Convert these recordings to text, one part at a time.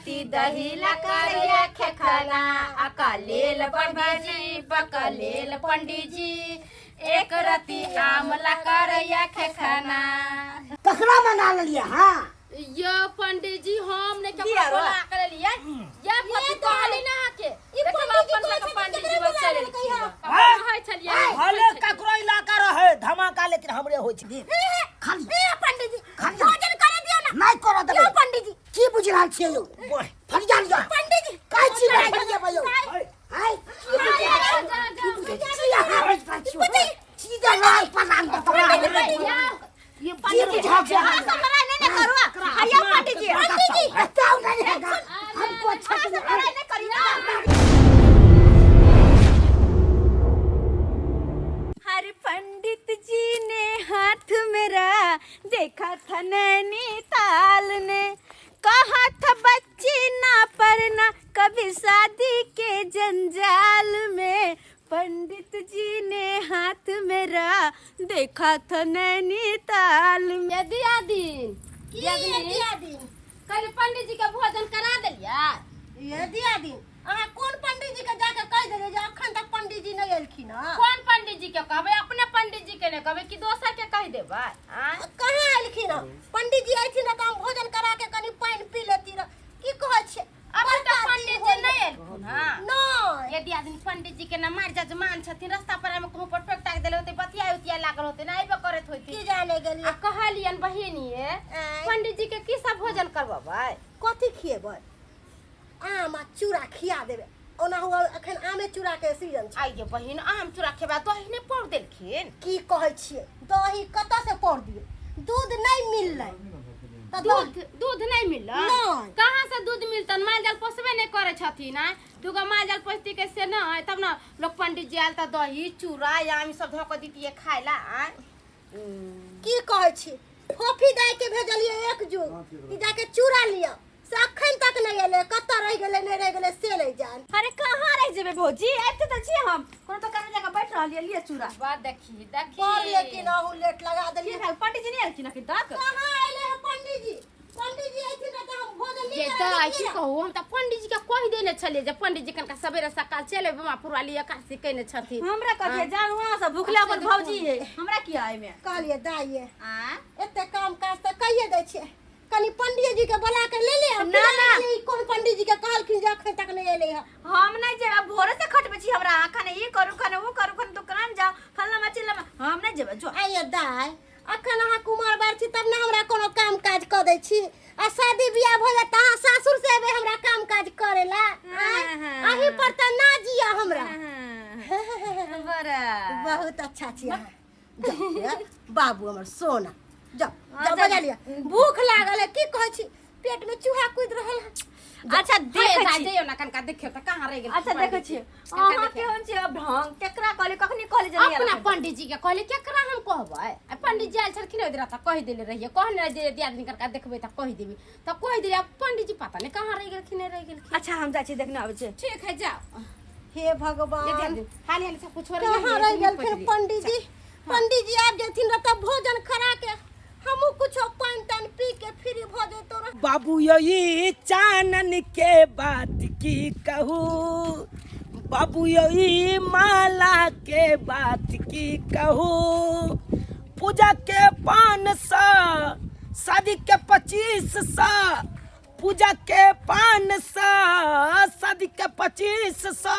रति दही ला करैया खेखना अकलेल पंडित जी एक रति आम ला करैया खेखना। ककरा मना लिया? हाँ ये पंडित जी हम ने कपड़ा बोला कर लिया ये पति कहली ना के देखो अपन लग पंडित जी बच चले है चलिए भले ककरो इलाका रहे धमाका लेकिन हमरे होय छै। खाली पंडित जी भोजन करे दियो ना। नहीं करो दे पंडित जी की बुझ रहल छियै यौ? फट जा लिया पंडित जी काय छी भैया भयो हाय सीधा लाल पनान तो ये पंडित जी लड़ाई नहीं करो। आया पंडित जी बताओ नहीं रहेगा हमको अच्छा लड़ाई नहीं करी ना। हर पंडित जी ने हाथ मेरा देखा था नैनीताल ने कहा था बच्ची ना पढ़ना कभी शादी के जंजाल में। पंडित जी ने हाथ मेरा देखा था नैनीताल में। यदि कल पंडित जी का भोजन करा दिलिया। यदि कौन पंडित जी के जाके कह देले जे अखन तक पंडित जी नहीं एलखिन ह? कौन पंडित जी के कहबे? अपने पंडित जी के ने कहबे कि दोसर के कह देबे? कहाँ एलखिन ह? पंडित जी आइथिन त हम भोजन करा के कनी पानी पी लेती र। की कहै छै? अब तो पंडित जी नहीं एलखिन। हां नहीं यदि आदमी पंडित जी के न मार जजमान छथिन रास्ता पर में कहूं पर टोक टाक देले होते बतिया उतिया लागल होते ना आइबे करत होती। की जाने गेलिए? कहलियन बहिनीए पंडित जी के की सब भोजन करबबै? कथी खिएबै? आम आ चूड़ा खिया देबे। ओना हुआ अखन आमे चूड़ा के सीजन छै। आइए बहिन आम चूड़ा खेबा दही ने पौर देलखिन। की कहै छियै? दही कतऽ से पौर दिए? दूध नहीं मिललै त दूध नहीं मिलल? नहीं। कहाँ से दूध मिलतन? माल जाल पोसबे नहीं करे छथिन। दुगो माल जाल पोसती के से न तब न लोग पंडित जी आयल त दही चूड़ा आम सब धो के दीतिए खाइला। की कहै छी? फोफी दाई के भेजलिए एक जो कि जाके चूड़ा लिया से अखन तक नहीं एले। कतऽ रह गेले नहीं रह गेले से नहीं जान। अरे कहाँ रह जेबे भौजी? आते त छी हम कोनो तो कने जगह बैठ रहलिए लिए चूड़ा। बात देखी पर लेकिन आहू लेट लगा देलिए। पंडित जी नहीं आलखिन अखन तक? कहाँ आइले हैं पंडित जी? पंडित जी आइथिन त हम भोजन ये नहीं त आइसी कहू हम त पंडित जी के कहि देने छलिए जे पंडित जी कनका सवेरे सकाल चले बमा पुराली एकादशी कइने छथिन। हमरा कथे जानवा सब भूखला पर भौजी है हमरा की आए में कहलिए दाइए आ एते काम काज त कहिए दै छिए। कनी पंडित जी के बुला के ले ले। ना ना कौन पंडित जी के कहलखिन जे अखन तक नहीं एले है? हम नहीं जेब भोरे से खटबे छी हमरा खाने ई करू खाने वो करू खाने दुकान जाओ फलना मचिला हम नहीं जेब। जो आइए दाई अखन अहाँ कुमार बार छी तब ना हमरा कोनो काम काज क दै छी। आ शादी बियाह भ जात अहाँ सासुर से एबे हमरा काम काज करेला। अही पर त ना जिया हमरा। बड़ा बहुत अच्छा छी अहाँ। बाबू हमर सोना जाओ जाओ बजा लिया। भूख लागल है की कहै छी? पेट में चूहा कूद रहल है। अच्छा देख छी जाइयो ना कनका देखियो त कहाँ रह गेल। अच्छा देख छी अहाँ के हम छी ढंग केकरा कहले कखनी कहले जनी अपना पंडित जी के कहले केकरा हम कहबै? पंडित जी आयल छलखिन ओइ दिन त कहि देले रहिए कहने जे दियादनी कनका देखबै त कहि देबी त कहि दिया। पंडित जी पता नहीं कहाँ रह गेलखिन नहीं रह गेलखिन। अच्छा हम जाय छी देखने आबै छी। ठीक है जाओ। हे भगवान हाल हाल सब कुछ हो कहाँ रह गेलखिन पंडित जी? पंडित जी आब जेथिन त भोजन करा के हमहू कुछ पान तान पी के फ्री भ जतो रह। बाबू यही चानन के बात की कहूँ, बाबू यही माला के बात की कहूँ। पूजा के 500 शादी के 2500 पूजा के 500 शादी के 2500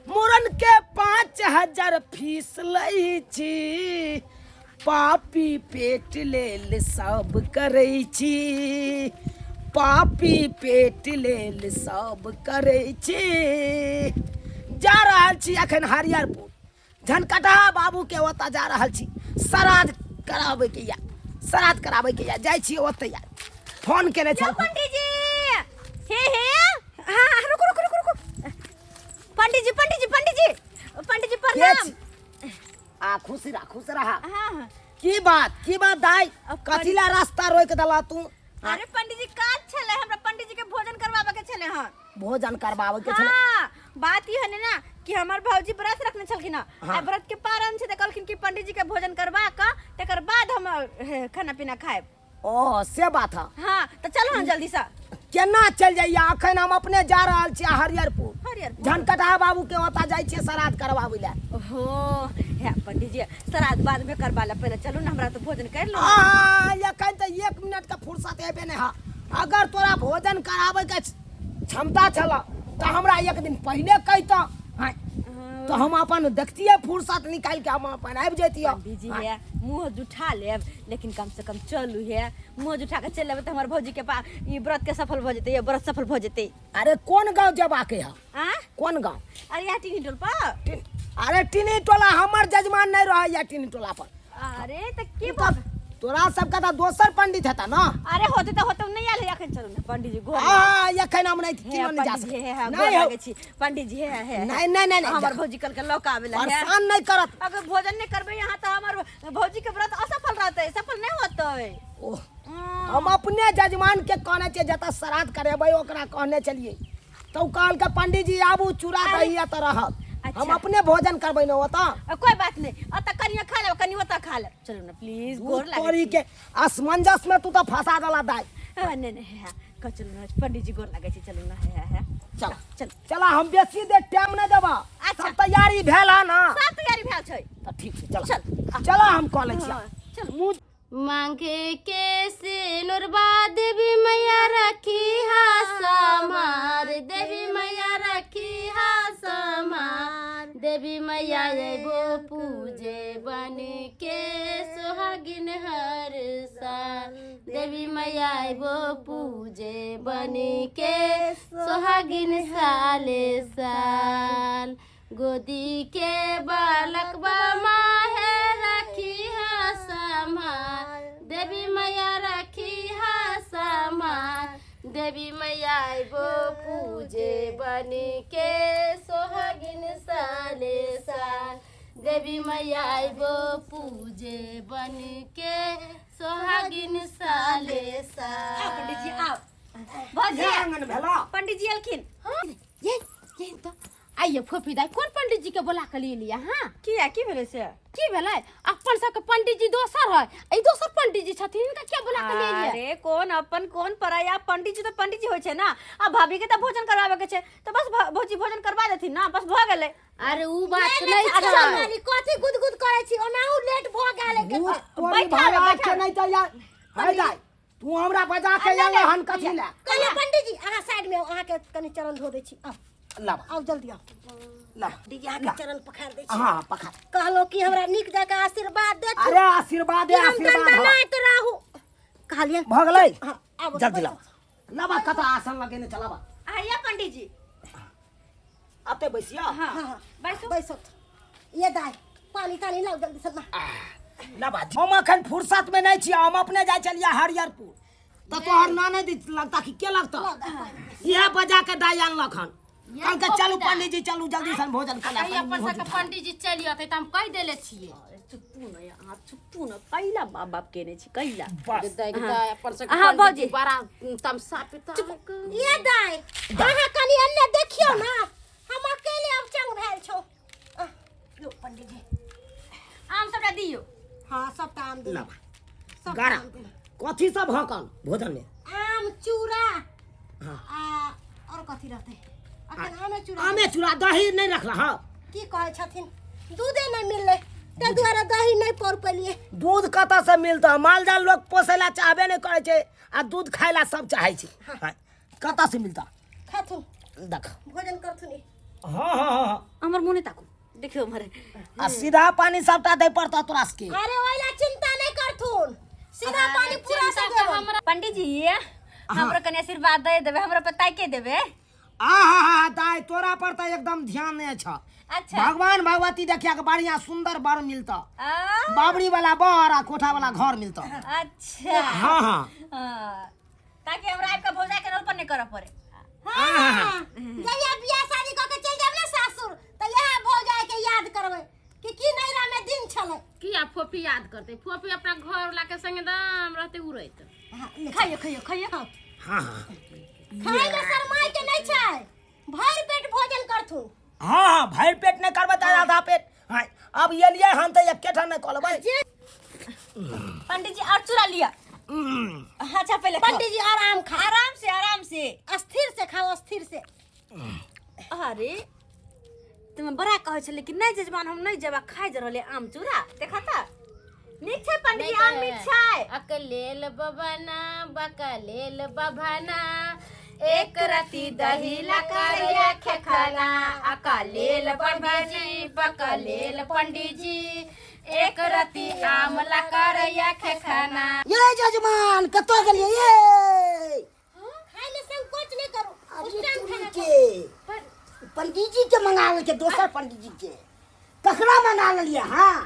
मुरन के 5000 फीस लै छी। पापी पेट लेल सब करै छी, पापी पेट लेल सब करै छी। जा रहल छी अखन हरियरपुर झनकटा बाबू के ओतऽ जा रहल छी श्राद्ध कराबै के या श्राद्ध कराबै के या जाय छी ओतऽ या फोन केने छ पंडित जी। हे हां रुको रुको रुको रुको पंडित जी पंडित जी पंडित जी पंडित जी प्रणाम। आ खुश रहा। हां की बात दाई कथिला रास्ता रोक दला तू? अरे पंडित जी काज छले हमरा पंडित जी के भोजन करवाबे के छले। हां भोजन करवाबे के छले। हां बात ई है ना कि हमर भौजी व्रत रखने छलखिन। आ व्रत के पारण छै त कहलखिन कि पंडित जी के भोजन करवा के तकर बाद हम खाना पीना खाएब। ओ से बात है। हां तो चलो हम जल्दी से। केना चल जाइए? अखन हम अपने जा रहल छी हरियरपुर। हरियरपुर? झनकटा बाबू के ओतऽ जाइ छियै श्राद्ध करवाबै लए। ओहो हे पंडित जी, श्राद्ध बाद में करवा ला, पहले चलू ना, हमरा तो भोजन कर लो। एखन तऽ 1 मिनट के फुर्सत हेबे नहीं है। अगर तोरा भोजन कराबै के क्षमता छल तो हमरा 1 दिन पहले कहितऽ, तो हम अपन देखतियै फुर्सत निकाल के हम अपन आबि जैतियै। पंडित जी है मुँह जुठा लेब, लेकिन कम से कम चलू है, मुँह जुठा के चल लेब तो हमारे भौजी के पास ये व्रत के सफल हो जेते, ये व्रत सफल हो जेते। अरे कौन गांव जेबाके है? आ कौन गांव? अरे यहाँ टीनी टोल पर। अरे टीनी टोला हमर जजमान नहीं रह टीनी टोला पर। अरे तो की तोरा सबका तो दोसर पंडित हेता ना। अरे होते तो होते नहीं आले, अखन चलू ना पंडित जी। एखन हम नहीं किलो नहीं जा पंडित जी है, नहीं हो। लागे छी पंडित जी है। नहीं नहीं नहीं हमर भौजी कल के लौका आवेला है। परेशान नहीं करत। अगर भोजन नहीं करबे यहाँ तो हमर भौजी के व्रत असफल रहते, सफल नहीं होते। हम अपने जजमान के कहने छे जता श्राद्ध करेबै ओकरा कहने चलिए, तो कहल के पंडित जी आबू चूड़ा दही त रहत। अच्छा। हम अपने भोजन करबै न ओता। कोई बात नहीं, अत कनिया खा ले, कनी ओता खा ले। चलो ना प्लीज, गोर लागे तोरी के असमंजस में तू तो फंसा देला दाई। नहीं नहीं है, चलो ना पंडित जी, गोर लागे छी, चलो ना है। चल चल चला, हम बेसी देर टाइम नहीं देबा। अच्छा। सब तैयारी भेल है ना? सब तैयारी भेल छै। तो ठीक है, चल चल। चला हम कह ले छी। हाँ, चल। मुँह मांगे के सिनुरबा देवी मैया रखी हा समार, देवी मैया रखी हा समार, देवी मैया एगो पूजे बन के सुहागिन हर साल, देवी मैया एगो पूजे बन के सुहागिन साले साल, गोदी के बालक बामा है रखी हा समार, देवी मैया रखी हा समार, देवी मैया एगो पूजे बन के सोहागिन साले साल, देवी मैया एगो पूजे बन के सोहागिन साले साल। पंडित जी आओ। भौजी आंगन भेला। पंडित जी अलखिन। ये तो आइए फोफी दाई, कोन पंडित जी के बोला के लिए लिया? हाँ की भेले से? की भेलै? अपन सबके पंडित जी दोसर है, ई दोसर पंडित जी छथिन, इनका क्या बोला के लिए लिया? अरे कौन अपन कौन पराया, पंडित जी तो पंडित जी होय छे ना। अब भाभी के तो भोजन करवावे के छे, तो बस भौजी भोजन करवा देथिन ना, बस भ गेले। अरे ऊ बात नहीं अच्छा, छै। कथी गुदगुद करे छी? ओनाहु लेट भ गेल के। मुँह तोरी बैठा भाड़ा ले, बैठा के ले। नहीं तैयार है दाई। तू हमरा बजा के आले हन कथी ले? कने पंडित जी अहाँ साइड में अहाँ के कनी चरण धो दै छी। लब आओ जल्दी आओ। लब दीदी अहाँ के चरण पखार दै छी। हां पखा। कहलो कि हमरा नीक जका आशीर्वाद दे। अरे आशीर्वाद है, आशीर्वाद हो। नहीं तो रहू कहलिए भ गेलै। हां आबो जल्दी लब। लबा कता आसन लगेने चलाबा। आइया पंडित जी। आते बैसिया। हां बैसो। बैसो। ये दाई पानी तानी लाओ जल्दी से ना। लबा हम अखन फुर्सत में नहीं छी, हम अपने जाय चलिए हरियरपुर। तो तोहर नाने दी लगता कि के लगता? यह बजा के दाई अनलक हन। कल के चलू पंडित जी, चलू जल्दी से भोजन कर ले। अपन सबके पंडित जी चली आते त हम कह देले छिए। चुप्पू न यहाँ, चुप्पू न, कैला बाप बाप केने छी, कैला। बस अपन सबके हाँ, पंडित जी भौजी। बड़ा तमसा पिता। ये दाई अहाँ कनी अन्ने देखियो ना, हम अकेले अब चंग भेल छौ। लो पंडित जी आम सबटा दियो। हां सब काम दे। लबा गारा कथी सब हकन भोजन में? आम चूड़ा हाँ। और कथी रहते? अखन आमे चूड़ा। आमे चूड़ा दही नहीं रखला हां? की कहै छथिन? दूधे नहीं मिलले, ते दुआरे दही नहीं पौर पेलिए। दूध कतऽ से मिलता? माल जाल लोग पोसेला चाहबे नहीं करे छे, आ दूध खाइला सब चाहे छे। कतऽ से मिलता? खाथुन देख। भोजन करथुन। हां हां हां। हमर मुंह नहीं ताकू, देखियो मारे। आ सीधा पानी सबटा दे पड़ता तोरा के। अरे ओइला चिंता नहीं करथुन, सीधा पानी पूरा से देबो। पंडित जी हमरा कने आशीर्वाद दे देबे, हमरा पे ताके देबे। आहा दाई तोरा पर तो एकदम ध्यान नहीं छ। अच्छा। भगवान भगवती देखिया के बढ़िया सुंदर बर मिलता, आ बाबरी वाला बर आ कोठा वाला घर मिलता। अच्छा। हाँ हाँ हाँ, ताकि हमरा आपका भौजा के रोल पर नहीं करऽ पड़े। हां जइया बियाह शादी क के चल जाब ना सासुर, त यहां भ जाए के याद करबै कि की नैरा में दिन छले। किया फोफी याद करते? फोफी अपना घर वाला के संगे दाम रहते उड़ैत। खाइयो खाइयो खाइयो। हाँ हाँ खाए में शरमाई के नहीं छै, भर पेट भोजन करथुन। हाँ हाँ भर पेट नहीं करबे त आधा पेट। हाँ, अब ये लिए हम तो एक केठा नहीं कहबै। पंडित जी और चूड़ा लिया। अच्छा पहले खाओ। पंडित जी आराम खा, आराम से अस्थिर से खाओ, अस्थिर से। अरे तुम बड़ा कहै छले कि नहीं जजमान हम नहीं जेबा खाइ ज रहले आम चूड़ा देखा था नीक छै पंडित जी आम नीक छै अकलेल बबना बकलेल बभना एक रति दही लकरिया खेखना अकलेल पंडित जी बकलेल पंडित जी एक रति आम लकरिया खेखना। ये जजमान कतो गेलिए ये खाए ले संकोच नहीं करो, उस अरे टाइम तुम खाना के पंडित जी के मंगावे के दोसर पंडित जी के ककरा मंगा लिया। हां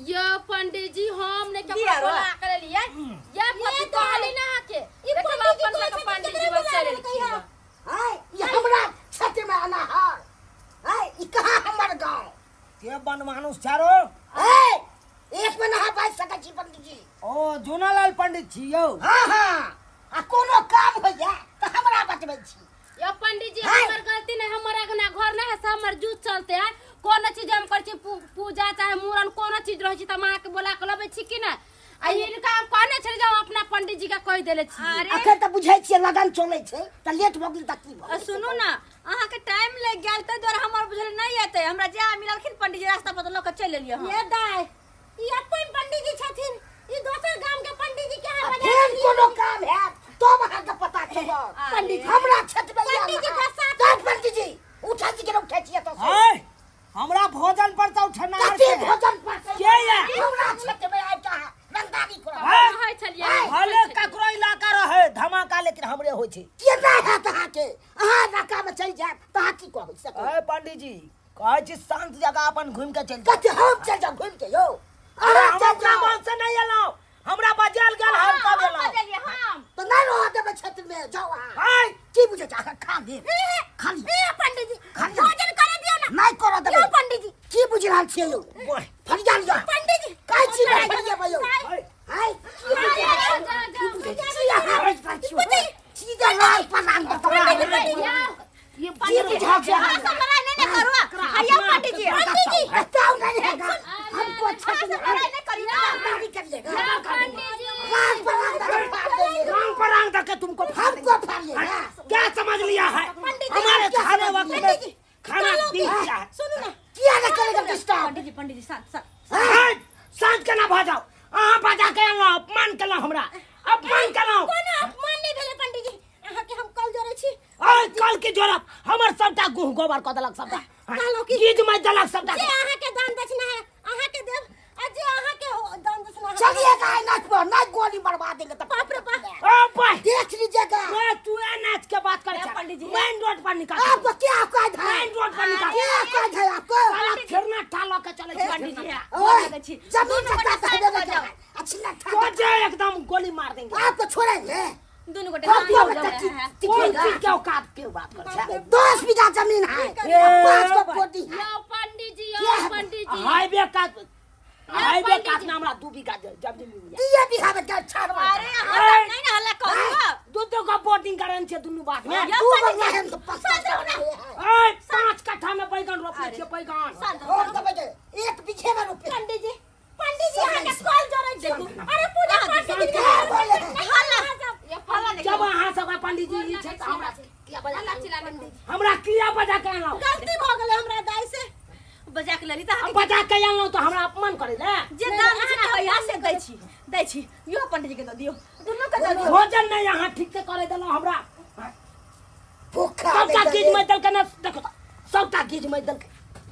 यो पंडित जी हम ने के दिया रो। बोला कर लिए या पति कहली ना के ई देखो पंडित जी अपन को का पंडित जी बच्चे ले हाय ये हमरा छत में आना है। हाय ई कहां हमर गांव के बन मानुस चारो हाय एक में नहा पाइ सकै छी पंडित जी। ओ जोनालाल पंडित छी यौ। हां हां आ कोनो काम हो जाए त हमरा बतबै छी। यो पंडित जी हाय। हमर गलती नहीं, हमर अगना घर नहीं है, सब हमर जूत चलते है। कोनो चीज हम कर छी पूजा चाहे मूरन कोनो चीज रह छी त मां के बोला के लबे छी कि ना। आ इनका हम कहने छे जे हम अपना पंडित जी का कह देले छी। अरे अखन त बुझै छियै लगन चलै छै त लेट भ गेल त की भ सुनू ना अहाँ के टाइम लग गेल त द्वारा हमर बुझल नहीं आते हमरा जे मिललखिन पंडित जी रास्ता पर लोग चल लेलिए हम। ये दाय ई अपन पंडित जी छथिन, ई दोसर गांव के पंडित जी के हम फेर कोनो काम है तो वहां के पता चलत। पंडित हमरा छत में पंडित जी का साथ पंडित जी उठा जी के उठै छियै त हाय हमरा भोजन पर तो उठनार कते के भोजन पर के ये हमरा छत में आइ का रंगदारी करा हाय कहै छलिए भले ककरो इलाका रहे धमाका लेकिन हमरे होय छै। के ना है तहा के अहाँ इलाका में चल जाए तहा की कहबै सकै। ए पंडित जी कहै छी शांत जगह अपन घूम के चल जाओ। कते हम चल जाओ घूम के यो अरे अहाँ हम चल अपना जाओ मन से नहीं एलौ, हमरा बजाल गेल हम कब एलौ। हम तो नहीं रहो देबे छत में जाओ अहाँ। हाय की बुझे चाहे खा दे खाली ए पंडित जी खाली भोजन करे दियो ना। नहीं करो देबे यो पंडित जी, की बुझ रहल छियै यो बोल फरिया लिया पंडित जी काय छी नहीं फरिया भयो हाय हाय की बुझे सीधा लाल पनान ये पंडित जी हां सब लड़ाई नहीं करो आया पंडित जी बताओ नहीं है हमको छत में लड़ाई नहीं करिए नहीं करिएगा पंडित जी लाल पनान फाड़ देंगे रंग पर रंग दे के तुमको हमको फाड़िएगा क्या समझ लिया है हमारे खाने वक्त में खाना दी क्या है। सुनो ना, किया ना करेगा डिस्टर्ब पंडित जी शांत हाय शांत के ना भजाओ अहाँ बजा के एलौ अपमान केलौ हमरा अपमान केलौ। कोनो अपमान नहीं भेले पंडित जी, अहाँ के हम कल जोरे छी। ओए कल के जोरब हमर सबटा गुह गोबर क देलक सबटा कहलौ कि गीज में देलक सबटा। जे अहाँ के दान दक्षिणा है अहाँ के देब, आ जे अहाँ के दान दक्षिणा है चलिए गाय नाच पर ना गोली मरवा देंगे तो बाप रे बाप। ओ भाई देख लीजिएगा ओए तू ए नाच के बात कर पंडित जी। मेन रोड पर निकाल आपको क्या काज है मेन रोड पर निकाल क्या काज है आपको साला फिरना ठालो के चले छी पंडित जी ओए जमीन का काज है बेटा अच्छी तो लगता जे एकदम गोली मार देंगे। आपको छोड़ेंगे दोनों गोटे आपको हाथ बेटा जोड़ रहे हैं कौन चीज के औकात के बात कर छे। 10 बीघा जमीन है ए, 5 को पोती है यो पंडित जी क्या यो है? पंडित जी हाईवे काट में हमरा 2 बीघा जमीन मिल जाए। ये बीघा में क्या छाड़ अरे मार यहाँ नहीं ना हल्ला करो दू का बोटिंग करन छे दुनु बात में। या तू पंडित बंदा जी है तो पक्का है ओए 5 कट्ठा में बैगन रोपले छे बैगन। और तो बजे 1 बीघे में रुपए पंडित जी अहाँ के कल जोरे छी। अरे पूजा पाठ के दिन क्या बोले हल्ला नहीं जब अहाँ सब पंडित जी ई छे त हमरा किया बजा अल्लाह चिल्ला पंडित जी हमरा किया बजा के आनलो। गलती भ गेले हमरा दाई से। बजा के लली त अब बजा के आनलो तो हमरा अपमान करे ले। जे दान दक्षिणा है यहाँ से दै छी यो पंडित जी के दे दियो दोनों के दे दियो भोजन नहीं यहाँ ठीक से करे देलो हमरा। भूखा सबटा नहीं चीज में दल के ना देखो तो, सबटा चीज में दल के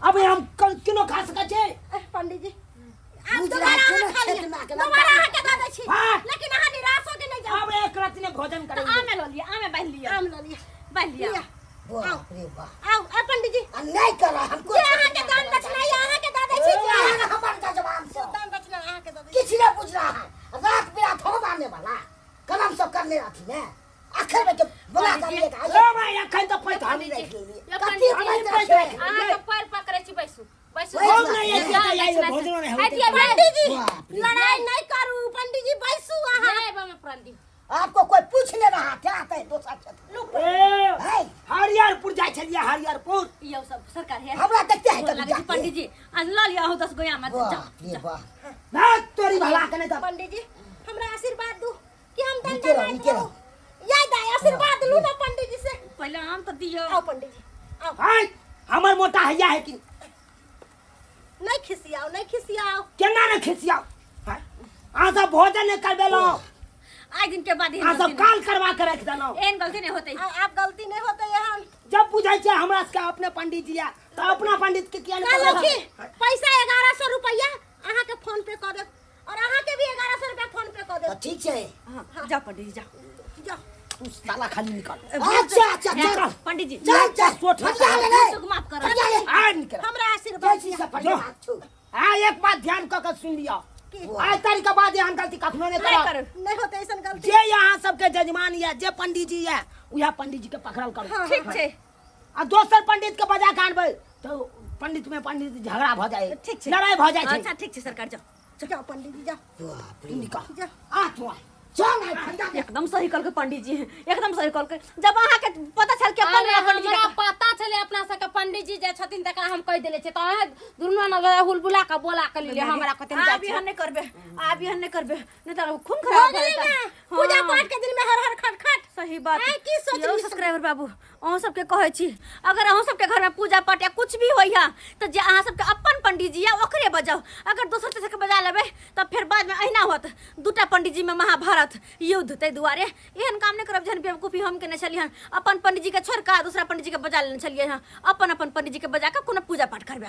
अबे हम किलो खा सके छे। पंडित जी आप बुझ दोबारा रहा है अहाँ ना, खा क्षेत्र लिया, में आके दोबारा अहाँ के दे छी। हाँ। लेकिन अहाँ निराश होके नहीं जाओ। अब एक रात में भोजन तो करेंगे। आमे लो लिया आमे बांध लिया आम लो लिया बांध लिया लिया। बाप रे बाप आओ आ पंडित जी नहीं करा हमको जे अहाँ के दान दक्षिणा ये अहाँ के दे छी। जे अहाँ के हमारे जवान से दान दक्षिणा अहाँ के दे छी। किसी ने पूछ रहा है रात बिरात हो आने वाला कलम सब करने आती है आखिर में जब बुला कर लेगा ओ भाई अखन तो पैसा नहीं देख रख लीजिए यो कति पंडित जी हमारे तरफ से अहाँ के पैर पकड़े छी बैसू बैसू हम नहीं है कि ये भोजन नहीं होते। हटिए पंडित जी बाप रे। लड़ाई नहीं करू पंडित जी बैसू अहाँ। जय बाबा पंडित आपको कोई पूछ ले रहा क्या आता है दोसर क्षेत्र ए है हरियरपुर जाय छलिए हरियरपुर। यो सब सरकार है हमरा देखते हैं बोल कभी लगे छी जाके। पंडित जी आज ला लिया हो 10 गोया में बाप रे बाप ना तोरी भला के नहीं तो पंडित जी हमरा आशीर्वाद दू कि नीचे रहो, नीचे रहो। याद आया आशीर्वाद लू ना पंडित जी से। पहले आम तो दियो। आओ पंडित जी आओ। हाय हमर मोटा हैया है कि नहीं खिसियाओ नहीं खिसियाओ। केना न खिसियाओ। हाय आ सब भोजन नहीं करबेलो। आज दिन के बाद आ सब काल करवा के रख देलो। एन गलती नहीं होते। आप गलती नहीं होते यहाँ। जब पूछे छे हमरा से अपने पंडित जी या तो अपना पंडित के किया कहलो कि पैसा 1100 रुपया अहाँ के फोन पे कर दे और अहाँ के भी 1100 रुपया फोन पे कर दे। ठीक छे। हाँ, जाओ पंडित जी जाओ। जाओ तू साला खाली निकाल। अच्छा अच्छा चल पंडित जी चल चल सोट माफ करो। आ निकल। हमरा आशीर्वाद जैसी सब जो आ एक बात ध्यान क के सुन लियो। आज तारीख के बाद यहाँ गलती कखनो नहीं नहीं करो। करो। नहीं होते ऐसा गलती। जे यहाँ सबके जजमान या जे पंडित जी या उहा पंडित जी के पकड़ल करो। ठीक छे। आ दोसर पंडित के बजा के आनबै तो पंडित में पंडित झगड़ा भ जाए। ठीक छे। लड़ाई भ जाए छे। अच्छा ठीक छे सरकार जाओ। जाओ पंडित जी जाओ। निकल जाओ। आ तू आ चल आ खंडा दे। एकदम सही कल के पंडित जी एकदम सही कल के। जब अहाँ के पता चल के अपन अरे पंडित जी हमरा के पता चले अपना सबके पंडित जी जे छथिन तकरा हम कह देले छे त दुनू न हुलबुला के बोला के लिए हमरा कते आप भी हन्ने करबे। आप भी हन्ने करबे नहीं तो खून हो खराब गई हो ना पूजा पाठ के दिन में हर हर खट खट। सही बात। आय, की सोचली यो सब? सब्सक्राइबर बाबू अहाँ सबके कहै छी अगर अहाँ सबके घर में पूजा पाठ या कुछ भी होइया तो जे अहाँ सबके अपन पंडित जी या ओकरे बजाओ। अगर दोसर तेसर के बजा लेबै तब फिर बाद में अहिना होत। दूटा पंडित जी में महाभारत युद्ध तै दुआरे एहन काम नहीं करब जहन बेवकूफी हम केने छलिए हन। अपन पंडित जी के छोड़ के दूसरा पंडित जी के बजा लेने छलिए हन। अपन अपन पंडित जी के बजा के कोनो पूजा पाठ करबे।